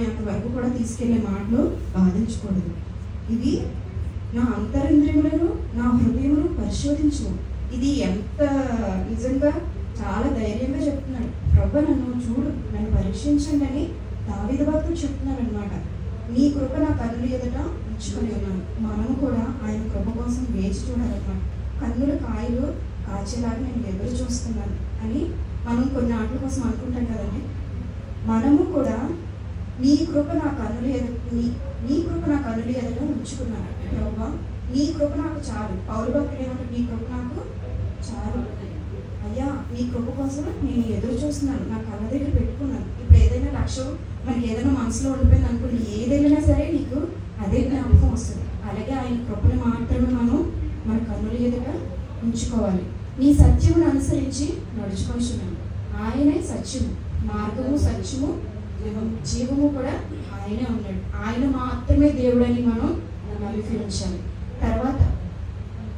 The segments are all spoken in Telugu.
అంతవరకు కూడా తీసుకెళ్లే మాటలు బాధించకూడదు. ఇవి నా అంతరింద్రియములను నా హృదయమును పరిశోధించు. ఇది ఎంత నిజంగా చాలా ధైర్యంగా చెప్తున్నాడు. ప్రభు నన్ను చూడు, నన్ను పరీక్షించండి అని దావీదు భక్తుడు చెప్తున్నాడు అనమాట. నీ కృప నా కన్నుల ఎదుట ఉంచుకొని ఉన్నాను. మనము కూడా ఆయన కృప కోసం వేచి చూడాలన్నమాట. కన్నుల కాయలు కాచేలాగా నేను ఎదురు చూస్తున్నాను అని మనం కొన్ని ఆటల కోసం అనుకుంటాం కదండి. మనము కూడా నీ కృప నా కన్నుల ఎదుట ఉంచుకున్నాను. ప్రభు నీ కృప నాకు చాలు. పౌలు భక్తులు ఏమంటారు? నీ కృప నాకు చాలు అయ్యా, నీ కృప కోసం నేను ఎదురు చూస్తున్నాను, నా కళ్ళ దగ్గర పెట్టుకున్నాను. ఇప్పుడు ఏదైనా లక్ష్యం మనకి ఏదైనా మనసులో ఉండిపోయింది అనుకోండి, ఏదైనా సరే నీకు అదే జ్ఞాపకం వస్తుంది. అలాగే ఆయన కృపను మాత్రమే మనం మన కన్నుల ఎదుట ఉంచుకోవాలి. నీ సత్యమును అనుసరించి నడుచుకొనిచున్నాను. ఆయనే సత్యము, మార్గము, సత్యము, జీవము కూడా ఆయనే ఉన్నాడు. ఆయన మాత్రమే దేవుడని మనం అనుభవించాలి. తర్వాత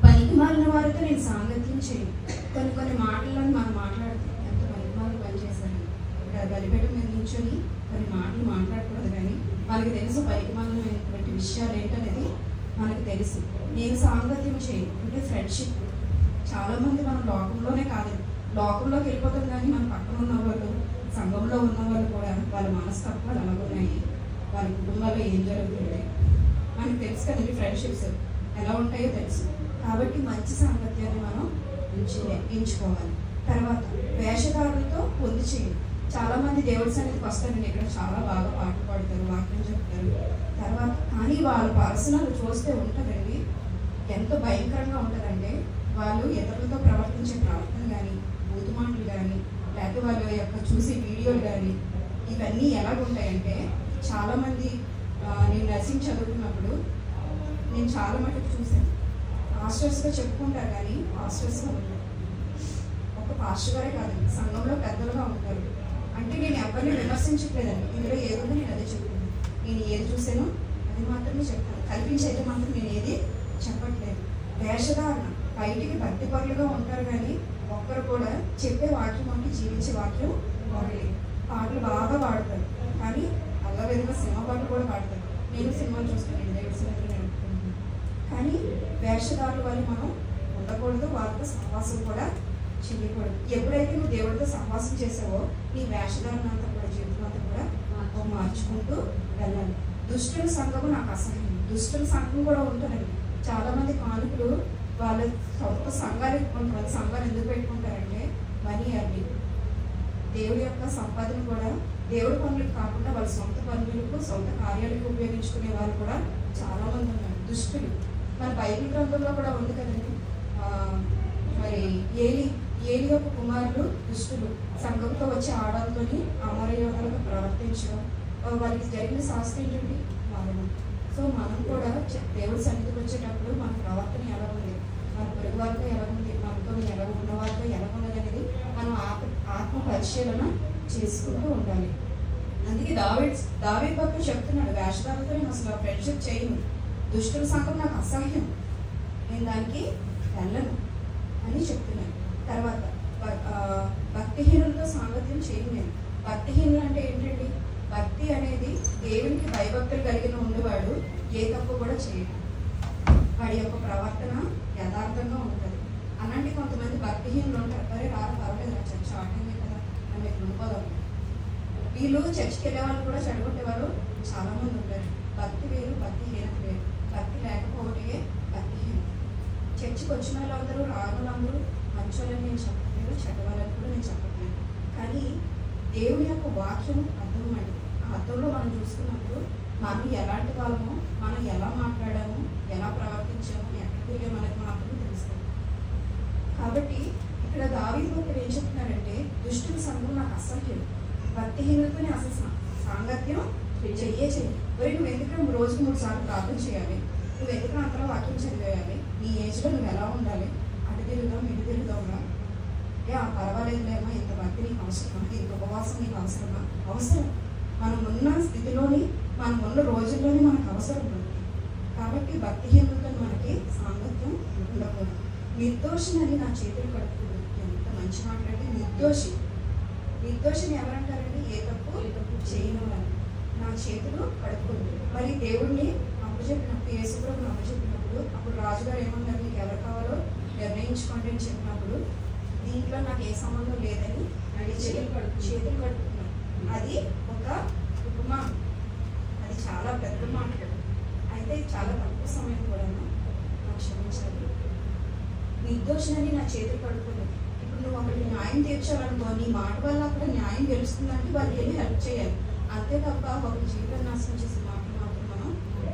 పనికి మాలిన వారితో నేను సాంగత్యం చేయను. కొన్ని మాటలను మనం మాట్లాడుతాం, ఎంత పనికిమాలను పనిచేశాను బలిపేట మీద నుంచొని కొన్ని మాటలు మాట్లాడకూడదు. కానీ మనకి తెలుసు పనికిమాలినటువంటి విషయాలు ఏంటనేది మనకు తెలుసు. నేను సాంగత్యం చేయను అంటే ఫ్రెండ్షిప్. చాలామంది మనం లోకంలోనే కాదు, లోకంలోకి వెళ్ళిపోతాం, కానీ మన పక్కన ఉన్న వాళ్ళు, సంఘంలో ఉన్న వాళ్ళు కూడా వాళ్ళ మనస్తత్వాలు అలాగున్నాయి, వాళ్ళ కుటుంబాల్లో ఏం జరుగుతుంది మనకు తెలుసు కదండి. ఫ్రెండ్షిప్స్ ఎలా ఉంటాయో తెలుసు. కాబట్టి మంచి సాంగత్యాన్ని మనం ఎంచుకోవాలి. తర్వాత వేషధారులతో పొంది చేయాలి. చాలామంది దేవుడి సన్నిధికి వస్తారండి, ఇక్కడ చాలా బాగా పాటలు పాడతారు, వాక్యం చెప్తారు. తర్వాత కానీ వాళ్ళ పర్సనల్ చూస్తే ఉంటుందండి, ఎంత భయంకరంగా ఉంటుందంటే వాళ్ళు ఇతరులతో ప్రవర్తించే ప్రవర్తన కానీ, బూతు మాటలు కానీ, లేకపోతే వాళ్ళ యొక్క చూసే వీడియోలు కానీ, ఇవన్నీ ఎలాగుంటాయంటే చాలామంది నేను నర్సింగ్ చదువుతున్నప్పుడు నేను చాలా మటుకు చూశాను. పాస్టర్స్గా చెప్పుకుంటారు కానీ పాస్టర్స్గా ఉంటారు. ఒక పాస్టర్ గారే కాదు, సంఘంలో పెద్దలుగా ఉంటారు. అంటే నేను ఎవరిని విమర్శించట్లేదండి, ఇందులో ఏదో నేను అదే చెప్తున్నాను. నేను ఏది చూసానో అది మాత్రమే చెప్తాను, కల్పించేది మాత్రం నేను ఏది చెప్పట్లేదు. వేషధారణ, బయటికి భక్తి పరులుగా ఉంటారు కానీ ఒక్కరు కూడా చెప్పే వాక్యం అంటే జీవించే వాక్యం వాడలేదు. పాటలు బాగా పాడతారు కానీ అలా విధంగా సినిమా పాటలు కూడా పాడతారు. నేను సినిమాలు చూస్తాను, దేవుడి సినిమాలు నడుపుకుంటున్నాను. కానీ వేషధారుల వల్ల మనం ఉండకూడదు, వాళ్ళతో సహవాసం కూడా చేయకూడదు. ఎప్పుడైతే నువ్వు దేవుడితో సహవాసం చేసావో నీ వేషధారణ అంతా కూడా, జీవితం అంతా కూడా మార్చుకుంటూ వెళ్ళాలి. దుష్టుల సంఘము నాకు అసహ్యం. దుష్టుల సంఘం కూడా ఉంటుందండి. చాలామంది కానుకలు వాళ్ళ సొంత సంఘాలు కొంతమంది సంఘాలు ఎందుకు పెట్టుకుంటారంటే మనీ అర్ని, దేవుడి యొక్క సంపాదన కూడా దేవుడి పనులకు కాకుండా వాళ్ళ సొంత పనులకు, సొంత కార్యాలకు ఉపయోగించుకునే వాళ్ళు కూడా చాలామంది ఉన్నారు, దుష్టులు. మన బైబిల్ గ్రంథంలో కూడా ఉంది కదండి, మరి ఏలి యొక్క కుమారులు దుష్టులు, సంఘంతో వచ్చి ఆడలతోని అమరయోధులకు ప్రవర్తించడం, వాళ్ళకి జరిగిన శాస్త్రం ఏంటండి మరణం. సో మనం కూడా దేవుడి సన్నిధికి వచ్చేటప్పుడు మన ప్రవర్తన ఎలా ఉంది, మన పొరుగు వారితో ఎలా ఉంది, మనతో ఎలా ఉన్న వారితో ఎలా ఉన్నది అనేది మనం ఆత్మ పరిశీలన చేసుకుంటూ ఉండాలి. అందుకే దావీదు భక్తుడు చెప్తున్నాడు, వేషధారులతో నేను అసలు ఫ్రెండ్షిప్ చేయను, దుష్టుల సంఘం నాకు అసహ్యం, నేను దానికి వెళ్ళను అని చెప్తున్నాను. తర్వాత భక్తిహీనులతో సాంగత్యం చేయను నేను. భక్తిహీనులు అంటే ఏంటండి? భక్తి అనేది దేవునికి భయభక్తులు కలిగిన ఉండేవాడు ఏ తప్పు కూడా చేయడు, వాడి యొక్క ప్రవర్తన యథార్థంగా ఉంటుంది. అలాంటి కొంతమంది భక్తిహీనులు ఉంటారు, అరే పర్వాలేదు చర్చ ఆటండి కదా అని మీకు అనుకోదాం. వీళ్ళు చర్చికి వెళ్ళే వాళ్ళు కూడా చెడగొట్టేవారు చాలామంది ఉంటారు. భక్తి వేరు, భక్తిహీనత వేరు. భక్తి లేకపోతే భక్తిహీనం. చర్చికి వచ్చిన వాళ్ళందరూ, రాని వాళ్ళందరూ మంచోళ్ళని నేను చెప్పట్లేదు, చెడ్డవాళ్ళని కూడా నేను చెప్పట్లేదు. కానీ దేవుని యొక్క వాక్యం అర్థం అండి. ఆ అర్థంలో మనం చూసుకున్నప్పుడు మనం ఎలాంటి వాళ్ళమో, మనం ఎలా మాట్లాడామో, ఎలా ప్రవర్తించామో, ఎక్కడికి మనకు మాత్రం తెలుస్తుంది. కాబట్టి ఇక్కడ దావీదు భక్తుడు ఏం చెప్తున్నారంటే, దుష్టుల సంఘం నాకు అసహ్యం, భక్తిహీనులతోనే అసలు సాంగత్యం చెయ్యి. మరి నువ్వు ఎందుకు రోజుకు 3 సార్లు ప్రార్థన చేయాలి, నువ్వు ఎందుకు అంతలో వాక్యం చదివేయాలి, నీ ఏజ్లో నువ్వు ఎలా ఉండాలి, అటు తిరుగుదాం ఇటు తిరుగుదాంగా, పర్వాలేదులేమో, ఇంత భక్తి నీకు అవసరమా, ఇంత ఉపవాసం నీకు అవసరమా? అవసరం. మనం ఉన్న స్థితిలోని, మనం ఉన్న రోజుల్లోని మనకు అవసరం ఉంది. కాబట్టి భక్తిహీనులతో మనకి సాంగత్యం ఉండకూడదు. నిర్దోషిని నా చేతులు కడుపుతుంది. ఎంత మంచి మాట్లాడితే నిర్దోషిని ఎవరంటారండి? ఏ తప్పు చేయను అని. నా చేతులు కడుక్కుంది. మరి దేవుడిని అప్పచెప్పినప్పుడు, యేసుప్రభుని అప్పచెప్పినప్పుడు అప్పుడు రాజుగారు ఏమన్నారు, మీకు ఎవరు కావాలో నిర్ణయించుకోండి అని చెప్పినప్పుడు దీంట్లో నాకు ఏ సంబంధం లేదని చేతులు కడుక్కున్నాను. అది ఒక ఉపమానం, అది చాలా పెద్ద మాట. అయితే చాలా తక్కువ సమయం కూడా నాకు క్షమించాలి. నిర్దోషినని నా చేతులు కడుక్కున్నది. ఇప్పుడు నువ్వు అక్కడ న్యాయం తీర్చాలనుకో, నీ మాట వల్ల అక్కడ న్యాయం గెలుస్తుందంటే వాళ్ళకి వెళ్ళి హెల్ప్ చేయాలి. అంతే తప్ప ఒక జీవితం నాశనం చేసే మాటలు మాత్రం మనం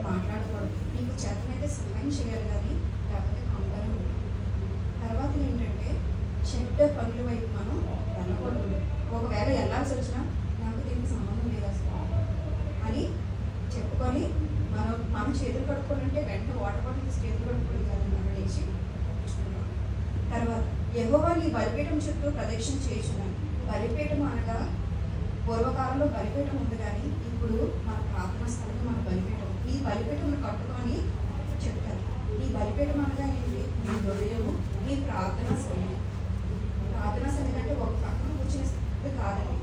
మాట్లాడకూడదు. నీకు చేతనైతే సహాయం చేయాలి కానీ లేకపోతే కంగారు ఉంటుంది. తర్వాత ఏంటంటే చెడ్డ పనుల వైపు మనం వెళ్ళకూడదు. ఒకవేళ వెళ్ళాల్సి వచ్చినా నాకు దీనికి సంబంధం లేదు అసలు అని చెప్పుకొని మనం చేతులు కడుక్కోవాలంటే వెంట వాటర్ బాటిల్స్ చేతులు కడుక్కోవాలి కాదని అక్కడ లేచి కూర్చుకున్నాం. తర్వాత యెహోవా నీ బలిపీఠం చుట్టూ ప్రదక్షిణ చేయుచున్నాను. బలిపీఠం అనగా పూర్వకాలంలో బలిపీఠం ఉంది కానీ ఇప్పుడు మన ప్రార్థనా స్థలం మన బలిపీఠం. ఈ బలిపీఠం కట్టుకొని చెప్తారు. ఈ బలిపీఠం అనగా ఏంటి? నీ హృదయము, నీ ప్రార్థనా స్థలం. ప్రార్థనా స్థలం అంటే ఒక పక్కన కూర్చునే స్థితి కాదండి.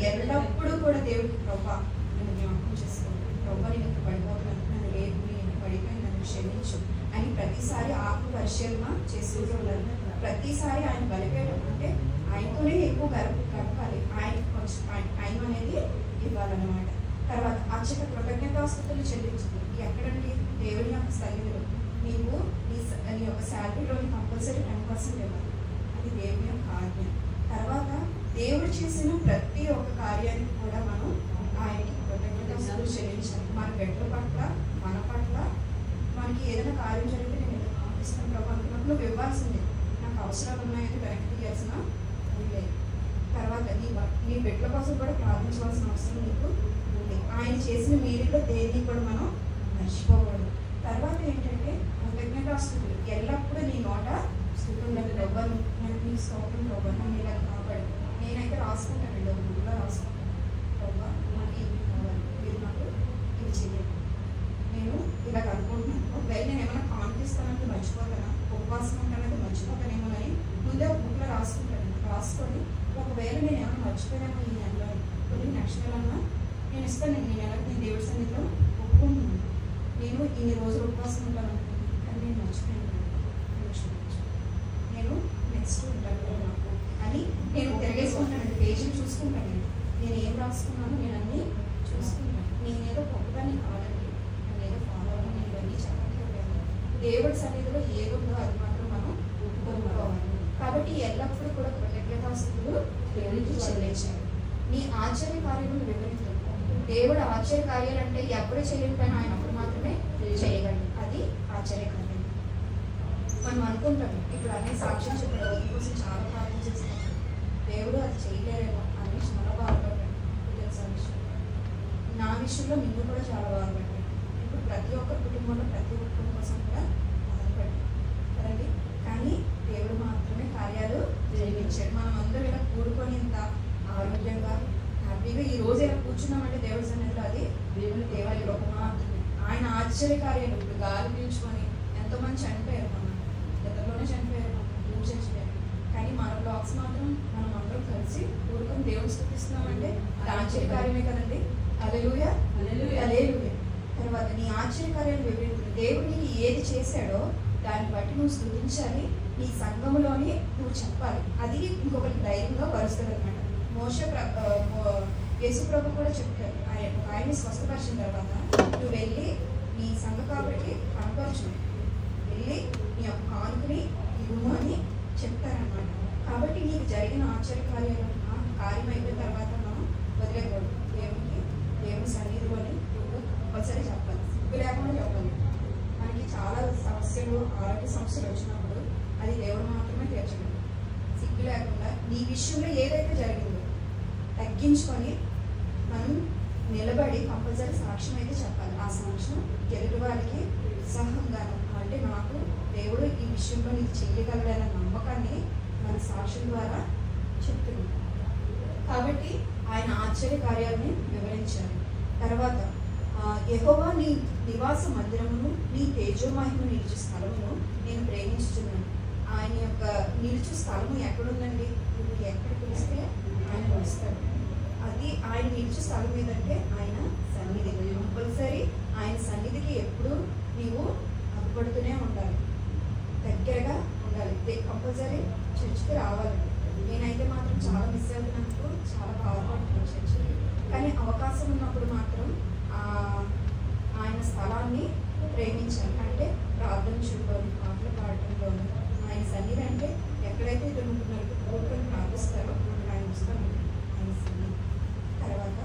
ఎల్లప్పుడూ కూడా దేవుడికి ప్రభా నన్ను జ్ఞాపకం చేసుకోండి, ప్రభా నేను ఇక్కడ పడిపోతున్నాను, నన్ను లేదు, నేను పడిపోయి నన్ను క్షమించు అని ప్రతిసారి ఆత్మ పరిశీలన చేసుకుంటూ ఉండాలి. ప్రతిసారి ఆయన బలిపీఠం అంటే ఆయనతోనే ఎక్కువ గడపాలి. ఆయన కొంచెం టైం అనేది ఇవ్వాలన్నమాట. తర్వాత అర్చక కృతజ్ఞతాస్తుతులు చెల్లించింది. ఎక్కడండి? దేవుని యొక్క సన్నిధిలో. నీవు నీ యొక్క శాలరీలోని కంపల్సరీ 10% ఇవ్వాలి. అది దేవుని యొక్క ఆజ్ఞ. తర్వాత దేవుడు చేసిన ప్రతి ఒక్క కార్యానికి కూడా మనం ఆయనకి కృతజ్ఞతాస్తుతులు చెల్లించాలి. మన బిడ్డల పట్ల, మన పట్ల మనకి ఏదైనా కార్యం జరిగితే నేను ఎందుకు పంపిస్తాను ప్రభు అనుకున్నప్పుడు నువ్వు ఇవ్వాల్సిందే. నాకు అవసరాలు ఉన్నాయని వెనక్కి తీయాల్సిన లేదు. తర్వాత నీ బిడ్డల కోసం కూడా ప్రార్థించవలసిన అవసరం నీకు ఉంది. ఆయన చేసిన మేలులో దేన్ని కూడా మనం మర్చిపోకూడదు. తర్వాత ఏంటంటే కృతజ్ఞతాస్తుతులు. ఎల్లప్పుడూ నీ నోట స్తుతుండాలి. ప్రభు నేను నీ స్తోత్రం ప్రభు నన్ను ఇలా కాపాడు. నేనైతే రాసుకుంటానండి, ఒక బుక్లో రాసుకుంటాను. ప్రభు నాకు ఇవి కావాలి, మీరు నాకు ఇవి చేయాలి, నేను ఇలాగ అనుకుంటున్నాను. ఒకవేళ నేను ఏమైనా కాంపిస్తానంటే మర్చిపోతానా, ఉపవాసం ఉంటానంటే మర్చిపోతానేమోనని ముందే ఒక బుక్లో రాసుకుంటాను. రాసుకొని ఒకవేళ నేను ఏమైనా మర్చిపోయామో ఈ నెలలో, కొన్ని నెక్స్ట్ నెల అన్నా నేను ఇస్తాను. నేను నెలకు నేను దేవుడి సన్నిధిలో ఒప్పుకుంటున్నాను, నేను ఇన్ని రోజులు ఉపవాసం ఉంటాను అనుకుంటున్నాను, కానీ నేను మర్చిపోయాను, నేను నెక్స్ట్ ఉంటాను నాకు అని నేను తిరగేసుకుంటానండి. పేజీలు చూసుకుంటాను. నేను ఏం రాసుకున్నానో నేను అన్నీ చూసుకుంటాను. నేనేదో గొప్పదాన్ని కావాలండి, నేను ఏదో ఫాలో అవ్వాలి, నేను ఇవన్నీ చెప్పట్లేదు. దేవుడి సన్నిధిలో ఏదుందో అది మాత్రం మనం ఒప్పుకోవాలి. కాబట్టి ఎల్లప్పుడూ కూడా కృతజ్ఞతాస్తుతులు దేవుడికి చెల్లించాలి. నీ ఆశ్చర్య కార్యములు వివరించాలి. దేవుడు ఆశ్చర్య కార్యాలు అంటే ఎప్పుడు చేయలేకపోయినా ఆయన అప్పుడు మాత్రమే చేయగలడు. అది ఆశ్చర్య కార్యం. మనం అనుకుంటాం ఇప్పుడు అన్ని సాక్ష్యం చెప్పడం కోసం చాలా ప్రార్థన చేస్తాం, దేవుడు అది చేయలేరేమో అని చాలా బాధపడ్డాడు. తెలుసా విషయం? నా విషయంలో నిన్ను కూడా చాలా బాధపడ్డాడు. ఇప్పుడు ప్రతి ఒక్క కుటుంబంలో ప్రతి ఒక్కరి కోసం కూడా బాధపడ్డాడు కదండి. కానీ దేవుడు మాత్రమే కార్యాలు జరిగించాడు. మనం అందరూ ఇలా కూడుకొని ఇంత ఆరోగ్యంగా హ్యాపీగా ఈ రోజు ఇలా కూర్చున్నామంటే దేవుడి సన్నిధిలో అది దేవుడి కృప మాత్రమే. ఆయన ఆశ్చర్య కార్యాలు. ఇప్పుడు గాలి పీల్చుకొని ఎంతోమంది చనిపోయారు, మన ఇతరులోనే చనిపోయారు, ఊరు చచ్చిపోయారు. కానీ మన బ్లాగ్స్ మాత్రం మనం అందరం కలిసి కూడుకొని దేవుడు స్థుతిస్తున్నామంటే అది ఆశ్చర్య కార్యమే కదండి. హల్లెలూయా, హల్లెలూయా. తర్వాత నీ ఆశ్చర్య కార్యాలు వివరించు. దేవుడు నీకు ఏది చేశాడో దాన్ని బట్టి నువ్వు స్థుతించాలి. నీ సంఘములోని నువ్వు చెప్పాలి. అది ఇంకొకటి ధైర్యంగా పరుస్తుంది అనమాట. యేసుప్రభు కూడా చెప్తారు, ఆయన్ని స్వస్థపరిచిన తర్వాత నువ్వు వెళ్ళి నీ సంఘ కాబట్టి కనపరచు, వెళ్ళి నీ యొక్క కానుకని ఇవ్వు అని చెప్తారనమాట. కాబట్టి నీకు జరిగిన ఆశ్చర్య కార్యాలు కార్యం అయిపోయిన తర్వాత మనం వదిలేకూడదు. దేవుని సన్నిధిలోని కంపల్సరీ చెప్పాలి, సిగ్గు లేకుండా చెప్పాలి. మనకి చాలా సమస్యలు, ఆరోగ్య సమస్యలు వచ్చినప్పుడు అది దేవుడు మాత్రమే తీర్చగలడు. సిగ్గు లేకుండా నీ విషయంలో ఏదైతే జరిగిందో తగ్గించుకొని మనం నిలబడి కంపల్సరీ సాక్ష్యం అయితే చెప్పాలి. ఆ సాక్ష్యం ఎదుటి వారికి ఉత్సాహంగాను, అంటే నాకు దేవుడు ఈ విషయంలో నీకు చెయ్యగలడన్న నమ్మకాన్ని మన సాక్ష్యం ద్వారా చెప్తున్నాం. కాబట్టి ఆయన ఆశ్చర్య కార్యాలని వివరించాలి. తర్వాత యెహోవా నీ నివాస మందిరమును, నీ తేజోమహిమ నిలిచే స్థలమును నేను ప్రేమించుతున్నాను. ఆయన యొక్క నిలిచే స్థలము ఎక్కడుందండి? నువ్వు ఎక్కడ పిలిస్తే ఆయన పిలుస్తాడు. అది ఆయన నిలిచే స్థలం ఏదంటే ఆయన సన్నిధి. కంపల్సరీ ఆయన సన్నిధికి ఎప్పుడు నీవు అప్పడుతూనే ఉండాలి, దగ్గరగా ఉండాలి, కంపల్సరీ చర్చికి రావాలి. నేనైతే మాత్రం చాలా మిస్ అవుతున్నందుకు చాలా బాధపడుతున్నాను చర్చికి. కానీ అవకాశం ఉన్నప్పుడు మాత్రం ఆయన స్థలాన్ని ప్రేమించాలి. అంటే ప్రార్థన చేయడంలోని, పాటలు పాడటంలోని, ఆయన సన్నిధి అంటే ఎక్కడైతే ఇద్దరు ముగ్గురు కూడుకొని ప్రార్థిస్తారో ఆయన పుస్తకం ఆయన సన్నిధి. తర్వాత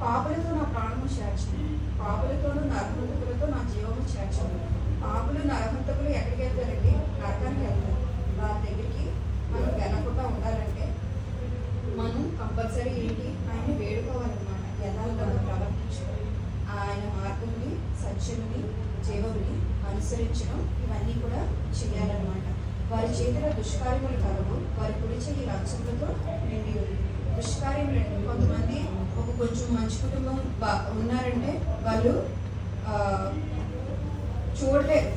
పాపులతో నా ప్రాణము చేర్చను, పాపులతోనూ నరహంతకులతో నా జీవము చేర్చను. పాపులు నరహంతకులు ఎక్కడికి వెళ్తారండి? నరకానికి వెళ్తారు. వారి దగ్గరికి మనం వెళ్ళకుండా ఉండాలంటే మనం కంపల్సరీ ఏంటి? ఆయన్ని వేడుకోవాలన్నమాట. యథార్థంగా ప్రవర్తించడం, ఆయన మార్గంని, సత్యముని, జీవముని అనుసరించడం, ఇవన్నీ కూడా చేయాలన్నమాట. వారి చేతిలో దుష్కార్యములు కలవు, వారి కుడి చెయ్యి లక్ష్యములతో నిండి ఉంది. దుష్కార్యములు అంటే కొంతమంది కొంచెం మంచి కుటుంబం ఉన్నారంటే వాళ్ళు చూడలేరు,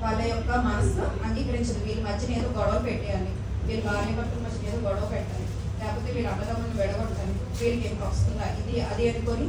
వాళ్ళ యొక్క మనసు అంగీకరించదు. వీళ్ళ మధ్యన ఏదో గొడవ పెట్టేయాలి, వీళ్ళు భార్య భర్తల మధ్యన ఏదో గొడవ పెట్టాలి, లేకపోతే వీళ్ళు అన్నదమ్ములను విడగొట్టాలి, వీళ్ళకి ఏం వస్తుందా ఇది అది అనుకొని